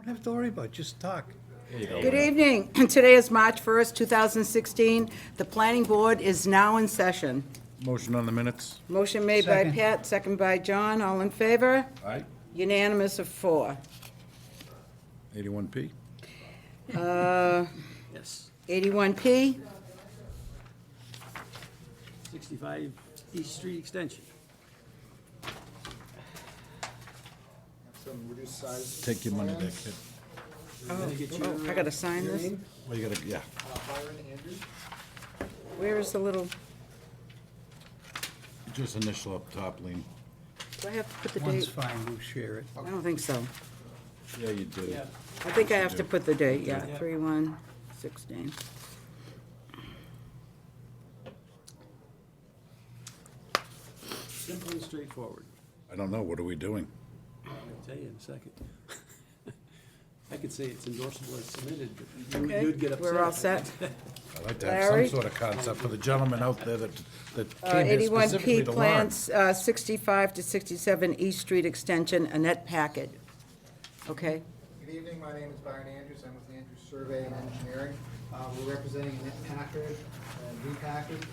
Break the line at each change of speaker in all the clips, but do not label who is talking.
Don't have to worry about it, just talk.
Good evening. Today is March 1st, 2016. The planning board is now in session.
Motion on the minutes?
Motion made by
Second.
Pat, second by John. All in favor?
Aye.
Unanimous of 4.
81P?
Yes,
81P,
65 East Street Extension.
Some reduced size.
Take your money back, kid.
I gotta sign this.
Well, you gotta, yeah.
Byron Andrews.
Where is the little,
Just initial up top, Lean.
do I have to put the
One's
date?
fine, we'll share it.
I don't think so.
Yeah, you do.
Yeah.
I think I have to put the date, yeah,
Yeah.
3/1/16.
Simple and straightforward.
I don't know, what are we doing?
I'll tell you in a second. I could say it's endorsable as submitted, but
Okay,
you'd get upset.
we're all set.
I'd like to have
Larry?
some sort of concept for the gentleman out there that came here
81P
specifically to learn.
plans, 65 to 67 East Street Extension, Annette Packard. Okay,
Good evening, my name is Byron Andrews, I'm with Andrews Survey and Engineering. We're representing Annette Packard and V Packard.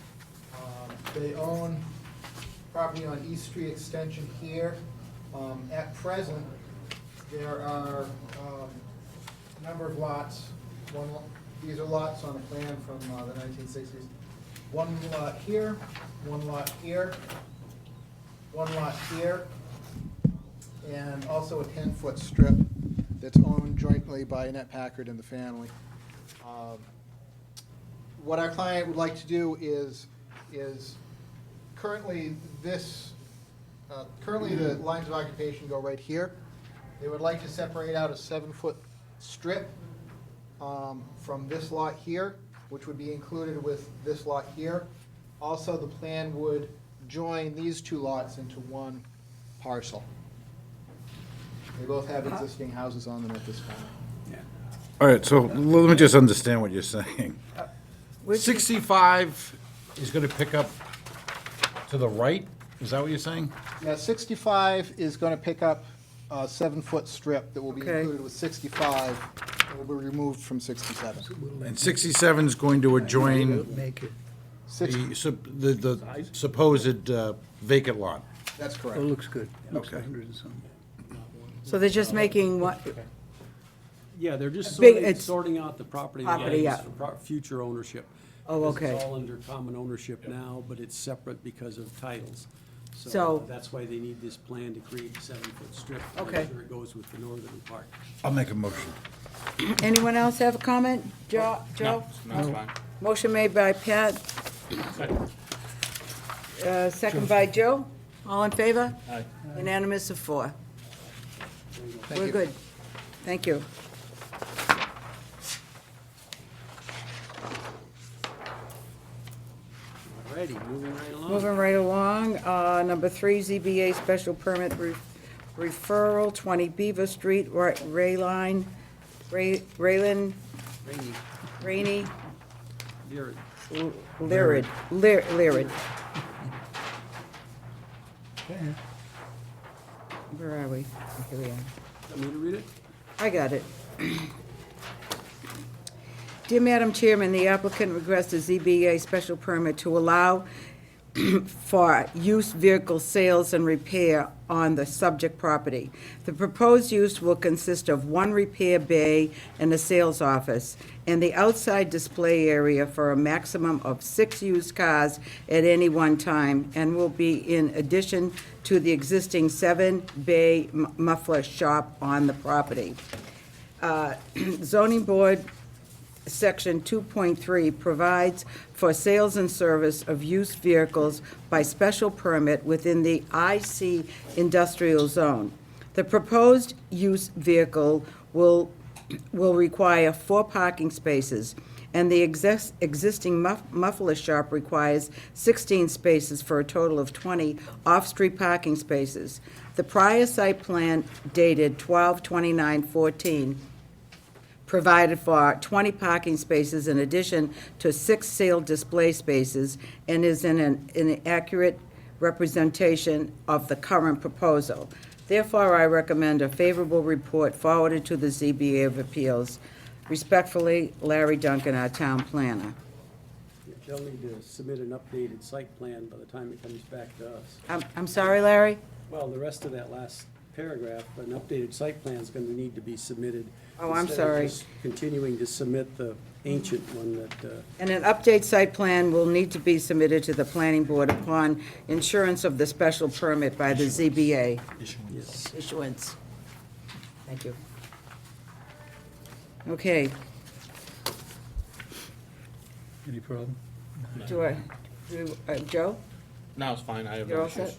They own property on East Street Extension here. At present, there are a number of lots. These are lots on a plan from the 1960s. One lot here, one lot here, one lot here, and also a 10-foot strip that's owned jointly by Annette Packard and the family. What our client would like to do is currently currently the lines of occupation go right here. They would like to separate out a 7-foot strip from this lot here, which would be included with this lot here. Also, the plan would join these two lots into one parcel. They both have existing houses on them at this time.
Yeah.
All right, so let me just understand what you're saying.
Where's-
65 is gonna pick up to the right? Is that what you're saying?
Now, 65 is going to pick up a 7-foot strip that will be
Okay.
included with 65, and will be removed from 67.
And 67 is going to adjoin
Make it,
the supposed vacant lot?
That's
oh,
correct.
it looks good. Looks
Okay.
100 and something.
so they're just making what,
Yeah, they're just
Big-
sorting,
it's-
sorting out the property
Property,
lines
yeah.
for future ownership.
Oh,
'Cause
okay.
It's all under common ownership now, but it's separate because of titles.
So-
That's why they need this plan to create a 7-foot strip. to
Okay.
Make sure it goes with the northern part.
I'll make a motion.
anyone else have a comment? Joe? Motion made by Pat. Second by Joe. All in favor?
Aye.
Unanimous of 4. We're
you.
good. Thank you.
Alrighty, moving right along.
Moving right along, number 3, ZBA special permit referral, 20 Beaver Street, Rayline,
Rainy,
Rainey,
Deer,
Lyrid.
Okay.
Where are we? Here we are.
want me to read it?
I got it. Dear Madam Chairman, the applicant requests a ZBA special permit to allow for used vehicle sales and repair on the subject property. The proposed use will consist of 1 repair bay and a sales office, and the outside display area for a maximum of 6 used cars at any one time, and will be in addition to the existing 7-bay muffler shop on the property. Zoning Board Section 2.3 provides for sales and service of used vehicles by special permit within the IC industrial zone. The proposed used vehicle will require 4 parking spaces, and the existing muffler shop requires 16 spaces for a total of 20 off-street parking spaces. The prior site plan dated 12/29/14 provided for 20 parking spaces in addition to 6 sale display spaces, and is an inaccurate representation of the current proposal. Therefore, I recommend a favorable report forwarded to the ZBA of Appeals. Respectfully, Larry Duncan, our town planner.
They'll need to submit an updated site plan by the time it comes back to us.
I'm sorry, Larry?
Well, the rest of that last paragraph, an updated site plan is going to need to be submitted.
Oh, I'm
instead of
sorry.
just continuing to submit the ancient one that,
And an update site plan will need to be submitted to the planning board upon insurance of the special permit by the ZBA.
yes.
Issuance. Thank you. Okay,
Any problem?
Joe?
No, it's fine, I have
You're
no
all set?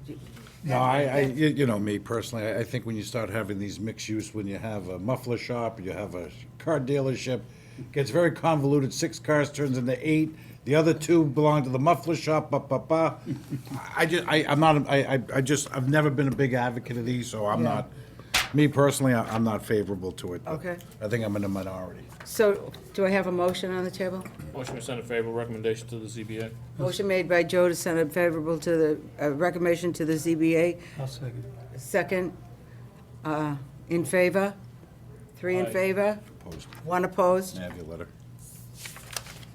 issues.
No, you know me personally, I think when you start having these mixed use, when you have a muffler shop, you have a car dealership, gets very convoluted, 6 cars turns into 8, the other 2 belong to the muffler shop, I've never been a big advocate of these, so I'm
Yeah.
not, me personally, I'm not favorable to it. but
Okay.
I think I'm in a minority.
So, do I have a motion on the table?
Motion to send a favorable recommendation to the ZBA.
Motion made by Joe to send it favorable to the, recommendation to the ZBA.
I'll second.
Second, in favor? 3 in
Aye.
favor?
Opposed.
1 opposed?
May I have your letter?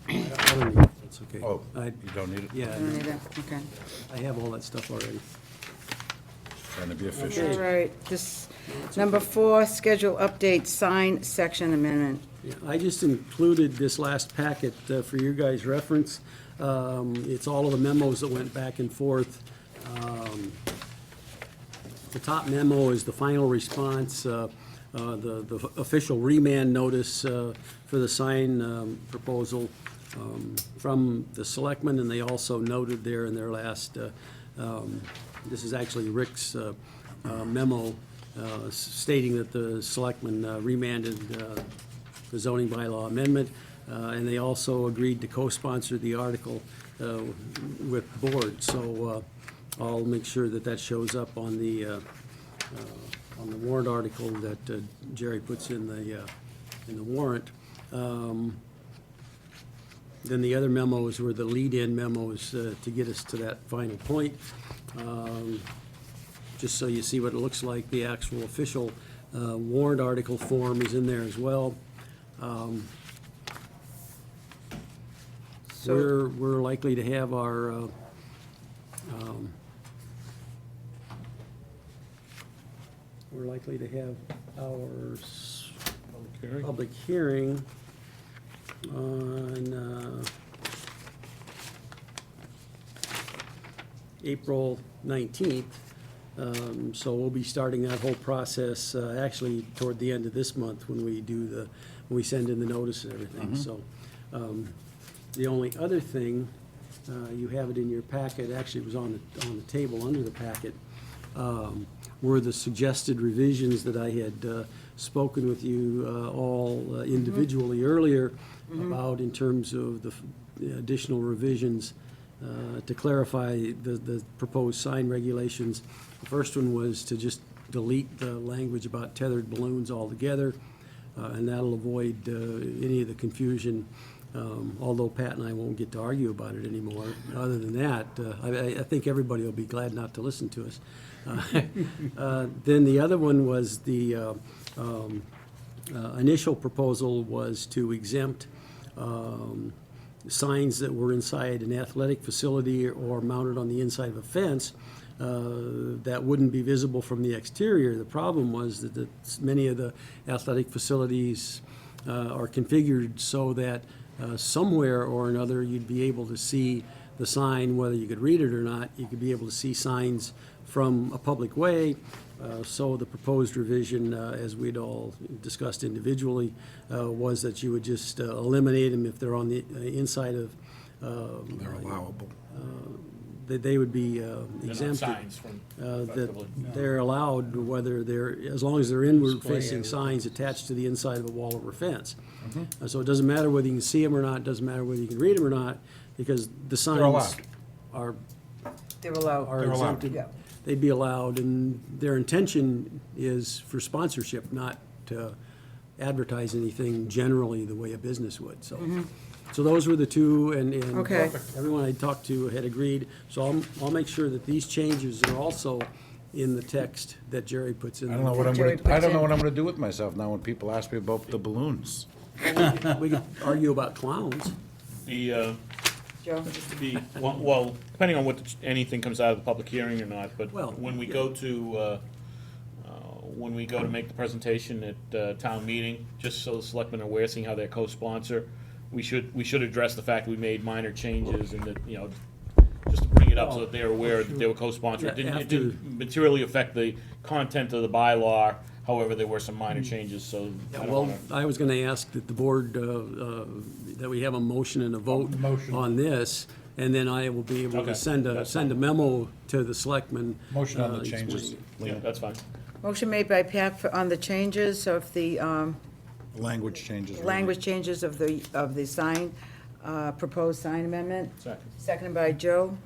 I don't need it, that's okay.
Oh,
I-
you don't need it?
Yeah,
I don't need it. Okay.
I have all that stuff already.
Trying to be
All
efficient.
right, this, number 4, schedule update, sign section amendment.
Yeah, I just included this last packet for your guys' reference. It's all of the memos that went back and forth. The top memo is the final response, the official remand notice for the sign proposal from the selectmen, and they also noted there in their last, this is actually Rick's memo stating that the selectmen remanded the zoning bylaw amendment, and they also agreed to co-sponsor the article with the board. So I'll make sure that that shows up on the warrant article that Jerry puts in the warrant. Then the other memos were the lead-in memos to get us to that final point. Just so you see what it looks like, the actual official warrant article form is in there as well.
So-
We're likely to have our, we're likely to have our public hearing on April 19th. So we'll be starting that whole process actually toward the end of this month when we do when we send in the notice and everything. So the only other thing, you have it in your packet, actually it was on the table under the packet, were the suggested revisions that I had spoken with you all individually earlier about in terms of the additional revisions to clarify the proposed sign regulations. The first one was to just delete the language about tethered balloons altogether, and that'll avoid any of the confusion, although Pat and I won't get to argue about it anymore. Other than that, I think everybody will be glad not to listen to us. Then the other one was the initial proposal was to exempt signs that were inside an athletic facility or mounted on the inside of a fence that wouldn't be visible from the exterior. The problem was that many of the athletic facilities are configured so that somewhere or another you'd be able to see the sign, whether you could read it or not. You could be able to see signs from a public way. So the proposed revision, as we'd all discussed individually, was that you would just eliminate them if they're on the inside of.
They're allowable.
That they would be
They're not
exempted.
signs from,
That
effectively.
they're allowed, whether they're, as long as they're inward-facing signs attached to the inside of a wall or a fence. So it doesn't matter whether you can see them or not, it doesn't matter whether you can read them or not, because the signs
allowed.
are
They're allowed.
are
They're allowed.
exempted.
Yeah.
They'd be allowed, and their intention is for sponsorship, not to advertise anything generally the way a business would, so. So those were the two, and
Okay.
everyone I talked to had agreed, so I'll make sure that these changes are also in the text that Jerry puts in.
I don't know what I'm
Jerry
gonna, I
puts
don't know
in-
what I'm gonna do with myself now when people ask me about the balloons.
We could argue about clowns.
The,
Joe?
well, depending on what, anything comes out of the public hearing or not, but
Well,
when we
yeah.
go to, when we go to make the presentation at town meeting, just so the selectmen are aware, seeing how they're co-sponsor, we should address the fact that we made minor changes and that, you know, just to bring it up so that they're aware that they were co-sponsor. It
Yeah,
didn't, it didn't materially affect the content of the bylaw, however, there were some minor changes, so I don't
Well,
wanna.
I was gonna ask that the board, that we have a motion and a vote on this, and then I will be able
Okay,
to send
that's
send a memo to the selectmen.
Motion on the
explaining
changes.
it.
Yeah, that's fine.
Motion made by Pat on the changes of the
Language changes. really.
language changes of the sign, proposed sign amendment.
Second.
Seconded by Joe.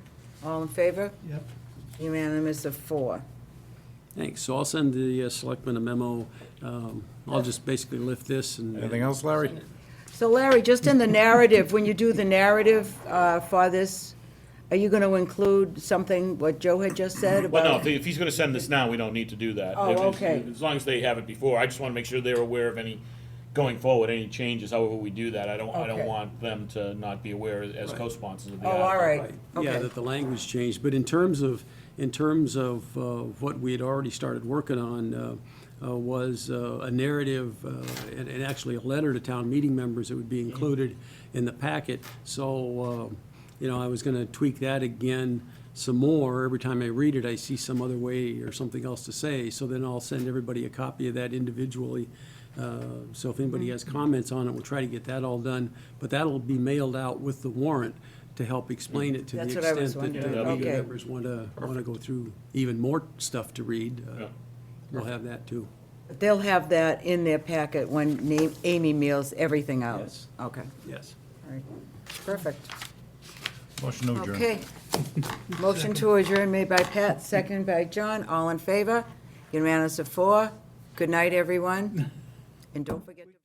All in favor?
Yep.
Unanimous of 4.
Thanks, so I'll send the selectmen a memo. I'll just basically lift this and.
Anything else, Larry?
So Larry, just in the narrative, when you do the narrative for this, are you going to include something, what Joe had just said about?
Well, no, if he's gonna send this now, we don't need to do that.
Oh,
If it's-
okay.
As long as they have it before, I just wanna make sure they're aware of any, going forward, any changes, however we do that. I don't
Okay.
want them to not be aware as
Right.
co-sponsors of the
Oh,
article.
all right.
Right. Yeah,
Okay.
that the language changed, but in terms of what we had already started working on, was a narrative, and actually a letter to town meeting members that would be included in the packet. So, I was gonna tweak that again some more. Every time I read it, I see some other way or something else to say, so then I'll send everybody a copy of that individually. So if anybody has comments on it, we'll try to get that all done, but that'll be mailed out with the warrant to help explain it to the
That's what I was
extent that
wondering.
meeting
Okay.
members wanna go through even more stuff to read.
Yeah.
We'll have that too.
They'll have that in their packet when Amy mails everything out?
Yes.
Okay,
Yes.
all right. Perfect.
Motion to adjourn.
Okay. Motion to adjourn made by Pat, seconded by John. All in favor? Unanimous of 4. Good night, everyone. And don't forget to...